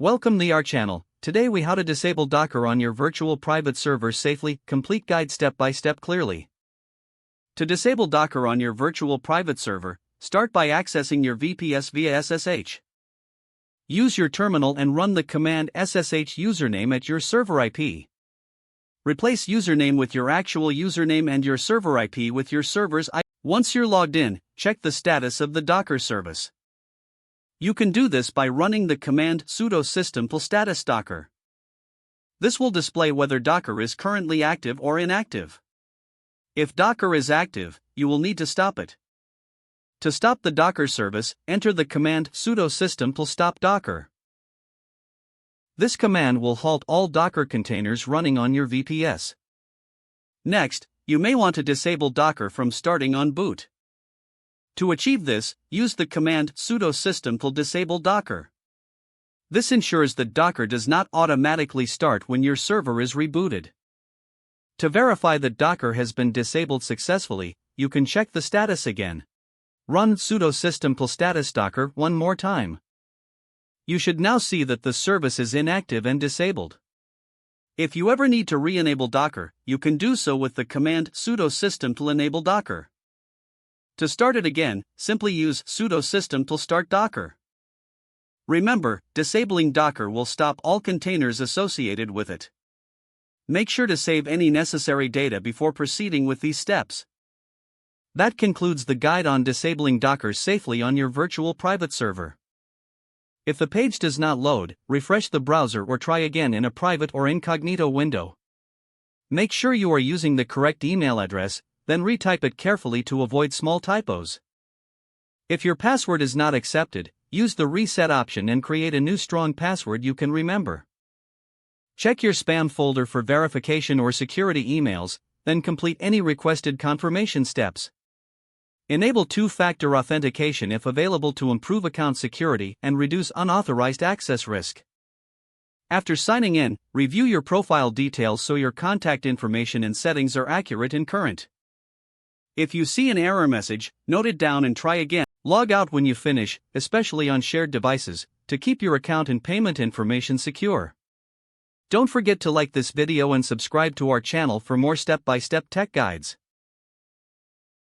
Welcome to our channel. Today we how to disable Docker on your virtual private server safely, complete guide step by step clearly. To disable Docker on your virtual private server, start by accessing your VPS via SSH. Use your terminal and run the command SSH username at your server IP. Replace username with your actual username and your server IP with your server's IP. Once you're logged in, check the status of the Docker service. You can do this by running the command sudo systemctl status docker. This will display whether Docker is currently active or inactive. If Docker is active, you will need to stop it. To stop the Docker service, enter the command sudo systemctl stop docker. This command will halt all Docker containers running on your VPS. Next, you may want to disable Docker from starting on boot. To achieve this, use the command sudo systemctl disable docker. This ensures that Docker does not automatically start when your server is rebooted. To verify that Docker has been disabled successfully, you can check the status again. Run sudo systemctl status docker one more time. You should now see that the service is inactive and disabled. If you ever need to re-enable Docker, you can do so with the command sudo systemctl enable docker. To start it again, simply use sudo systemctl start docker. Remember, disabling Docker will stop all containers associated with it. Make sure to save any necessary data before proceeding with these steps. That concludes the guide on disabling Docker safely on your virtual private server. If the page does not load, refresh the browser or try again in a private or incognito window. Make sure you are using the correct email address, then retype it carefully to avoid small typos. If your password is not accepted, use the reset option and create a new strong password you can remember. Check your spam folder for verification or security emails, then complete any requested confirmation steps. Enable two-factor authentication if available to improve account security and reduce unauthorized access risk. After signing in, review your profile details so your contact information and settings are accurate and current. If you see an error message, note it down and try again. Log out when you finish, especially on shared devices, to keep your account and payment information secure. Don't forget to like this video and subscribe to our channel for more step-by-step tech guides.